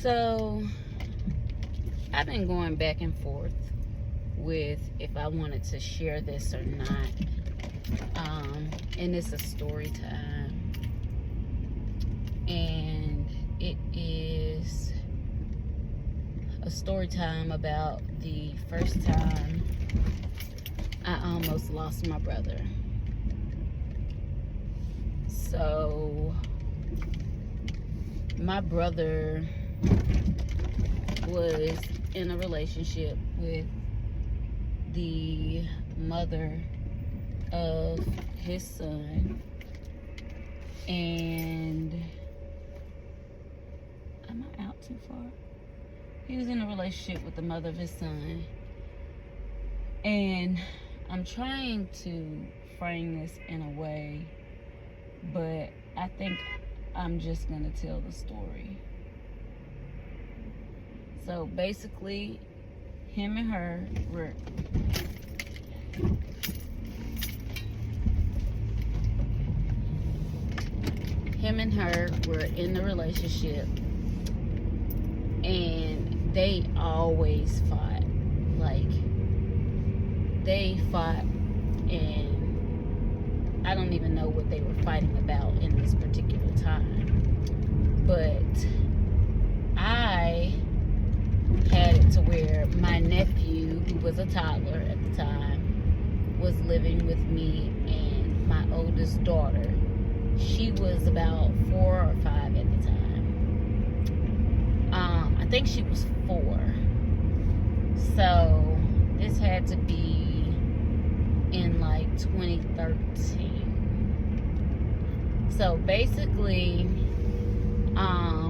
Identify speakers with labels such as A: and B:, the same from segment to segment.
A: So I've been going back and forth with if I wanted to share this or not. And it's a story time. And it is a story time about the first time I almost lost my brother. So my brother was in a relationship with the mother of his son, and am I out too far? He was in a relationship with the mother of his son, and I'm trying to frame this in a way, but I think I'm just gonna tell the story. So basically, him and her were in the relationship, and they always fought. Like, they fought, and I don't even know what they were fighting about in this particular time. But I had it to where my nephew, who was a toddler at the time, was living with me and my oldest daughter. She was about 4 or 5 at the time. I think she was 4. So this had to be in like 2013. So basically, I'm,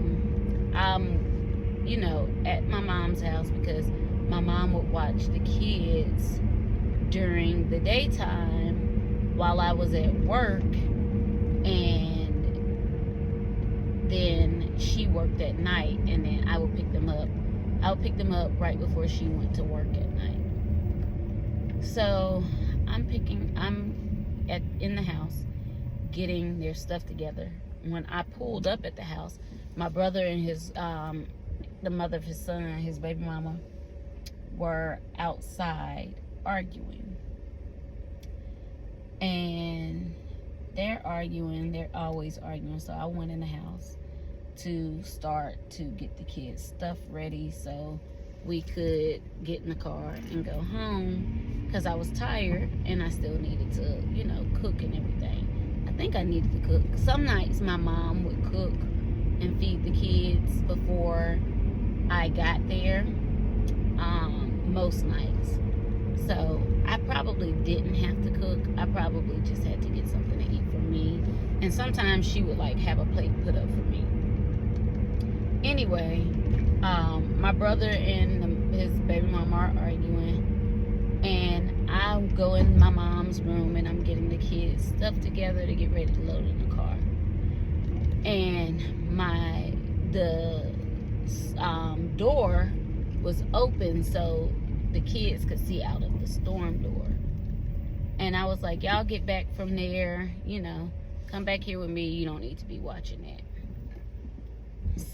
A: at my mom's house because my mom would watch the kids during the daytime while I was at work, and then she worked at night, and then I would pick them up. I would pick them up right before she went to work at night. So I'm in the house getting their stuff together. When I pulled up at the house, my brother and the mother of his son, his baby mama, were outside arguing. And they're always arguing. So I went in the house to start to get the kids' stuff ready so we could get in the car and go home, because I was tired and I still needed to, cook and everything. I think I needed to cook. Some nights my mom would cook and feed the kids before I got there. Most nights. So I probably didn't have to cook. I probably just had to get something to eat for me. And sometimes she would have a plate put up for me. Anyway, my brother and his baby mama are arguing, and I go in my mom's room and I'm getting the kids' stuff together to get ready to load in the car. And the door was open so the kids could see out of the storm door. And I was like, y'all get back from there, come back here with me. You don't need to be watching that.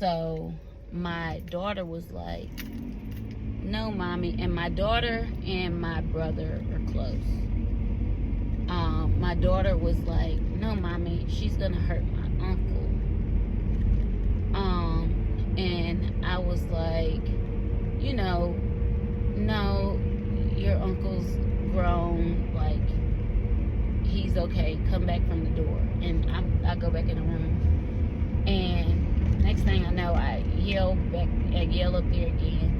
A: So my daughter was like, no, mommy. And my daughter and my brother are close. My daughter was like, no, mommy, she's gonna hurt my uncle. And I was like, no, your uncle's grown, he's okay, come back from the door. And I go back in the room, and next thing I know, I yell up there again,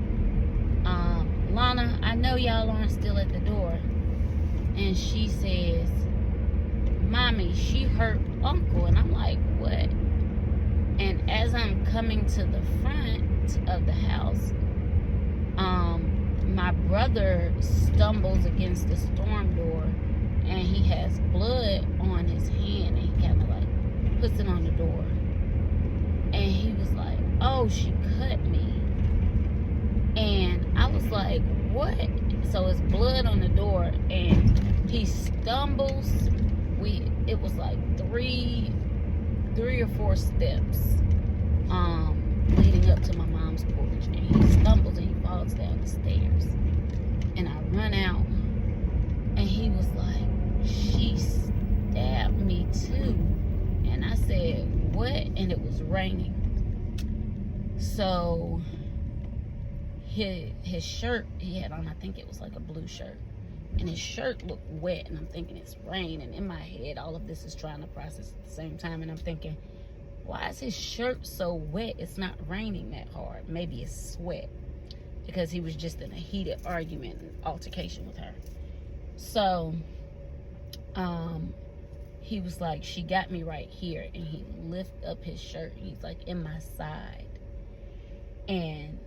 A: Lana, I know y'all aren't still at the door. And she says, mommy, she hurt uncle. And I'm like, what? And as I'm coming to the front of the house, my brother stumbles against the storm door, and he has blood on his hand, and he kind of puts it on the door. And he was like, oh, she cut me. And I was like, what? So it's blood on the door, and he stumbles. It was like three or four steps leading up to my mom's stairs. And I run out, and he was like, she stabbed me too. And I said, what? And it was raining. So his shirt he had on, I think it was like a blue shirt, and his shirt looked wet, and I'm thinking it's rain. And in my head, all of this is trying to process at the same time, and I'm thinking, why is his shirt so wet? It's not raining that hard. Maybe it's sweat, because he was just in a heated argument and altercation with her. So he was like, she got me right here, and he lifted up his shirt, and he's like in my side, and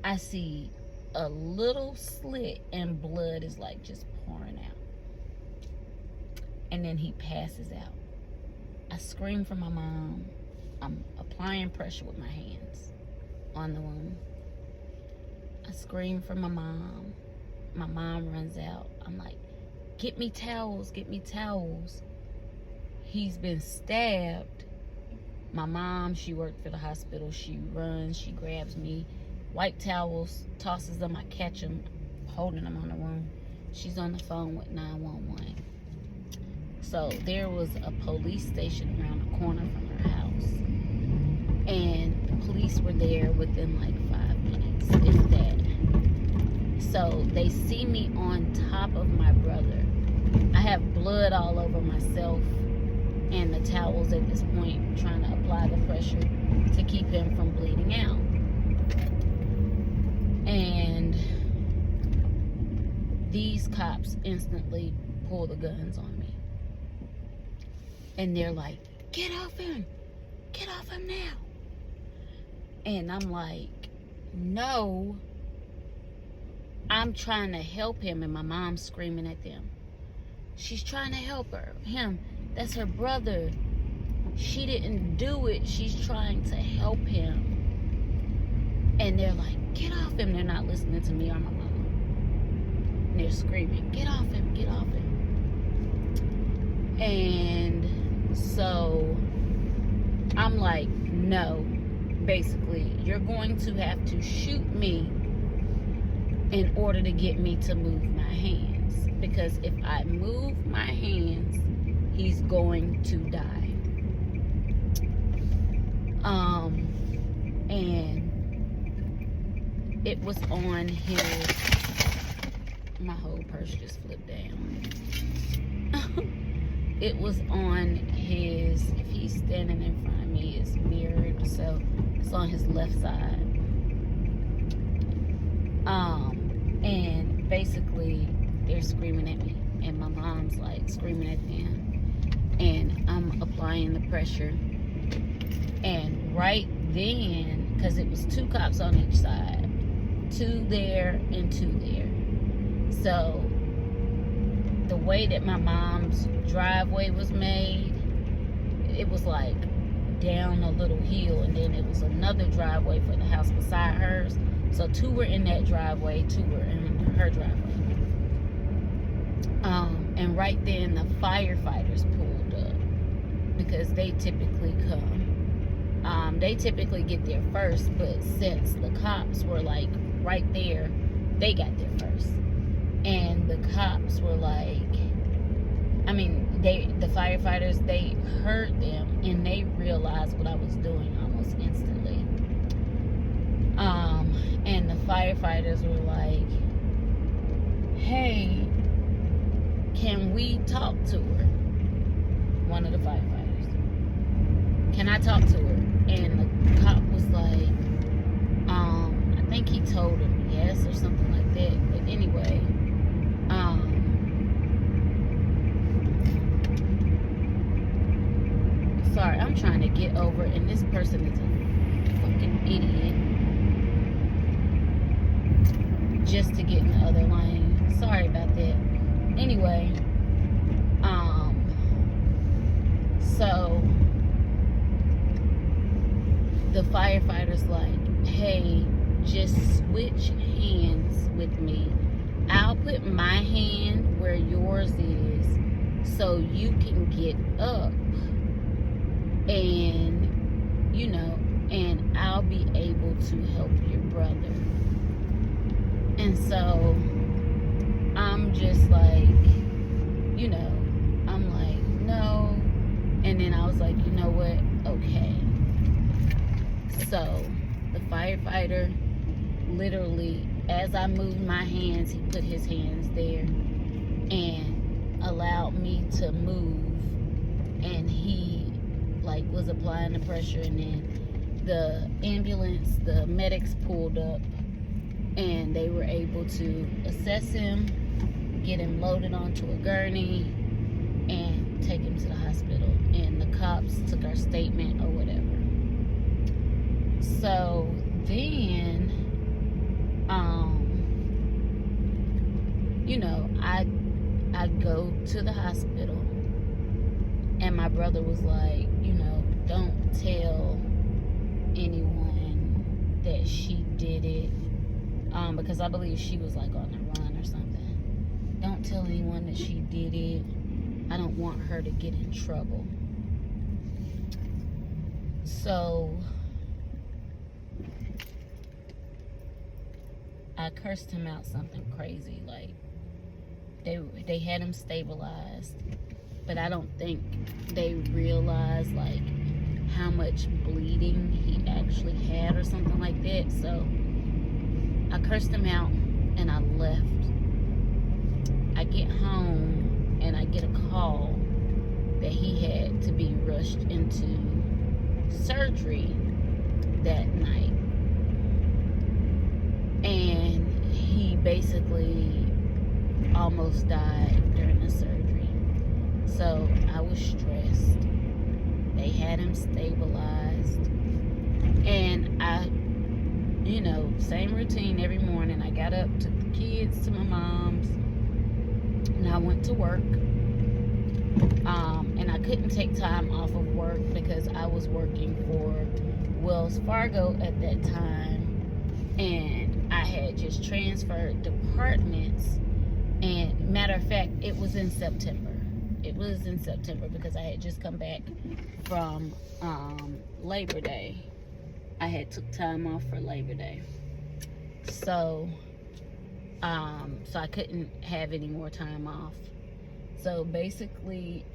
A: I see a little slit, and blood is like just pouring out. And then he passes out. I scream for my mom. I'm applying pressure with my hands on the wound. I scream for my mom. My mom runs out. I'm like, get me towels, get me towels. He's been stabbed. My mom, she worked for the hospital. She runs, she grabs me, white towels, tosses them. I catch them, holding them on the wound. She's on the phone with 911. So there was a police station around the corner from her house, and the police were there within like 5 minutes, if that. So they see me on top of my brother. I have blood all over myself and the towels at this point, trying to apply the pressure to keep him from bleeding out. And these cops instantly pull the guns on me. And they're like, get off him now. And I'm like, no, I'm trying to help him. And my mom's screaming at them. She's trying to help him. That's her brother. She didn't do it. She's trying to help him. And they're like, get off him. They're not listening to me or my mom. And they're screaming, get off him, get off him. And so I'm like, no, basically, you're going to have to shoot me in order to get me to move my hands. Because if I move my hands, he's going to die. And it was on his, my whole purse just flipped down. It was on his, if he's standing in front of me, it's mirrored, so it's on his left side. And basically they're screaming at me, and my mom's like screaming at them, and I'm applying the pressure. And right then, because it was 2 cops on each side, 2 there and 2 there. So the way that my mom's driveway was made, it was like down a little hill, and then it was another driveway for the house beside hers. So 2 were in that driveway, 2 were in her driveway. And right then the firefighters pulled up, because they typically come. They typically get there first, but since the cops were like right there, they got there first. And the cops were like, I mean, the firefighters, they heard them, and they realized what I was doing almost instantly. And the firefighters were like, hey, can we talk to her? One of the firefighters. Can I talk to her? And the cop was like, I think he told him yes or something like that. But anyway, sorry, I'm trying to get over, and this person is a fucking idiot just to get in the other lane. Sorry about that. Anyway, so the firefighter's like, hey, just switch hands with me. I'll put my hand where yours is so you can get up, and and I'll be able to help your brother. And so I'm just like, you know, I'm like, no. And then I was like, you know what? Okay. So the firefighter, literally, as I moved my hands, he put his hands there and allowed me to move. And he, like, was applying the pressure. And then the ambulance, the medics pulled up. And they were able to assess him, get him loaded onto a gurney, and take him to the hospital. And the cops took our statement or whatever. So then, you know, I'd go to the hospital, and my brother was like, you know, don't tell anyone that she did it, because I believe she was like on the run or something. Don't tell anyone that she did it. I don't want her to get in trouble. So I cursed him out something crazy. Like, they had him stabilized, but I don't think they realized like how much bleeding he actually had or something like that. So I cursed him out and I left. I get home and I get a call that he had to be rushed into surgery that night. And he basically almost died during the surgery. So I was stressed. They had him stabilized. And I, you know, same routine every morning. I got up, took the kids to my mom's, and I went to work. And I couldn't take time off of work because I was working for Wells Fargo at that time. And I had just transferred departments. And matter of fact, it was in September. It was in September because I had just come back from Labor Day. I had took time off for Labor Day. So I couldn't have any more time off. So basically,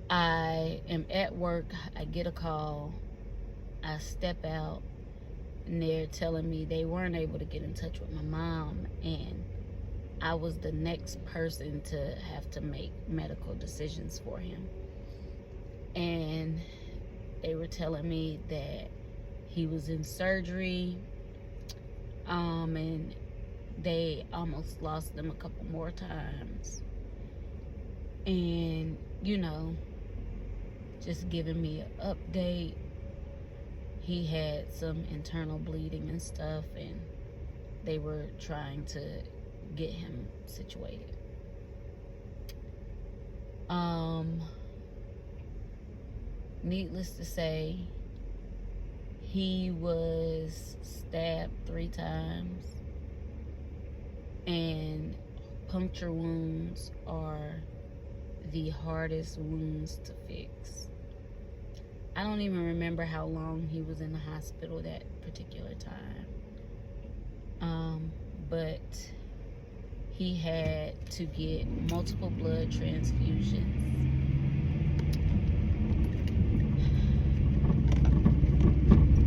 A: I am at work. I get a call. I step out, and they're telling me they weren't able to get in touch with my mom, and I was the next person to have to make medical decisions for him. And they were telling me that he was in surgery, and they almost lost him a couple more times. And, you know, just giving me an update. He had some internal bleeding and stuff, and they were trying to get him situated. Needless to say, he was stabbed 3 times, and puncture wounds are the hardest wounds to fix. I don't even remember how long he was in the hospital that particular time. But he had to get multiple blood transfusions.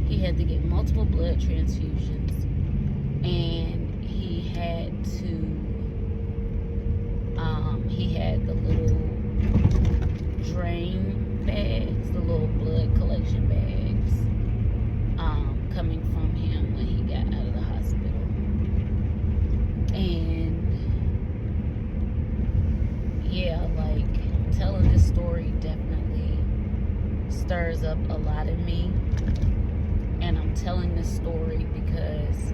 A: He had to get multiple blood transfusions, and he had the little drain bags, the little blood collection bags, coming from him when he got out of the hospital. And yeah, like, telling this story definitely stirs up a lot in me. And I'm telling this story because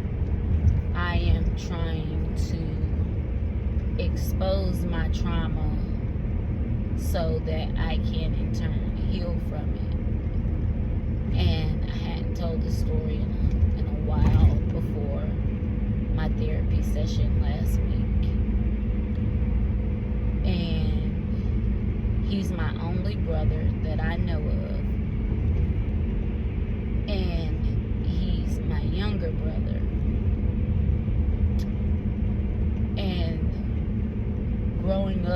A: I am trying to expose my trauma so that I can in turn heal from it. And I hadn't told this story in a while before my therapy session last week. And he's my only brother that I know of. And he's my younger brother.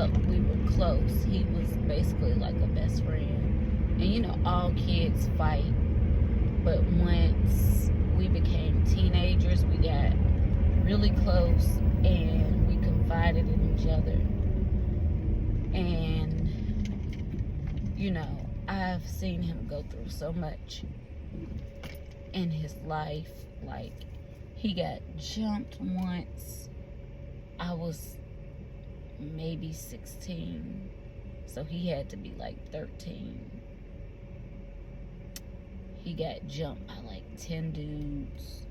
A: but we were close. He was basically like a best friend. And you know, all kids fight. But once we became teenagers, we got really close and we confided in each other. And, you know, I've seen him go through so much in his life. Like, he got jumped once. I was maybe 16, so he had to be like 13. He got jumped by like 10 dudes.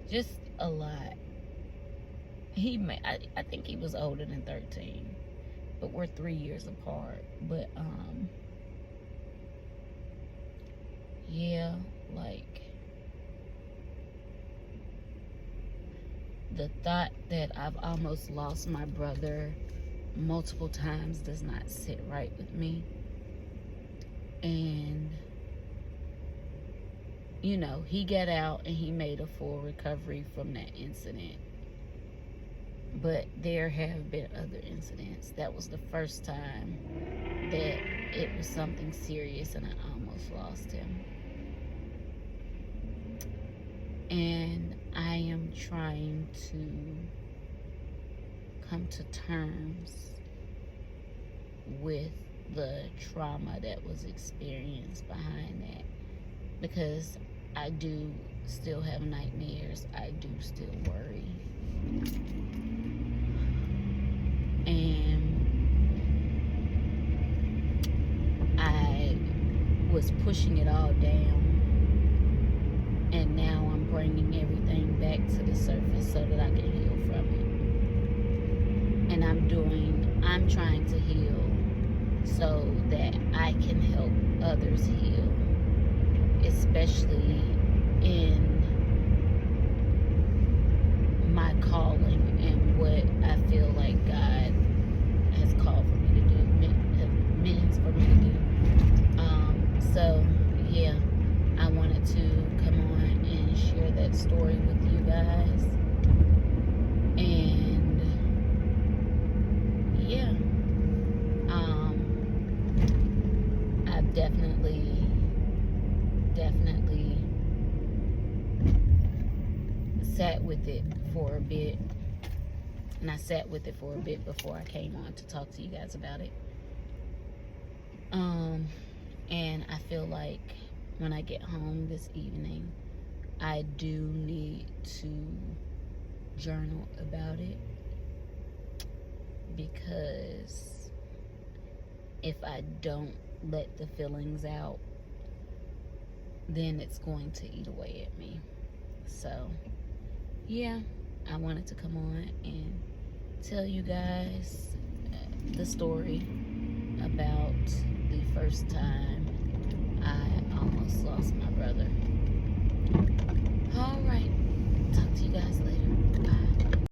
A: Just a lot. I think he was older than 13, but we're 3 years apart. But yeah, like, the thought that I've almost lost my brother multiple times does not sit right with me. And you know, he got out and he made a full recovery from that incident. But there have been other incidents. That was the first time that it was something serious and I almost lost him. And I am trying to come to terms with the trauma that was experienced behind that, because I do still have nightmares. I do still worry. And I was pushing it all down, and now I'm bringing everything back to the surface so that I can heal from it. And I'm trying to heal so that I can help others heal, especially in my calling and what I feel like God has called for me to do, means for me to do. So yeah, I wanted to come on and share that story with you guys. And yeah, I've definitely sat with it for a bit. And I sat with it for a bit before I came on to talk to you guys about it. And I feel like when I get home this evening, I do need to journal about it, because if I don't let the feelings out, then it's going to eat away at me. So yeah, I wanted to come on and tell you guys the story about the first time I almost lost my brother. All right, talk to you guys later. Bye.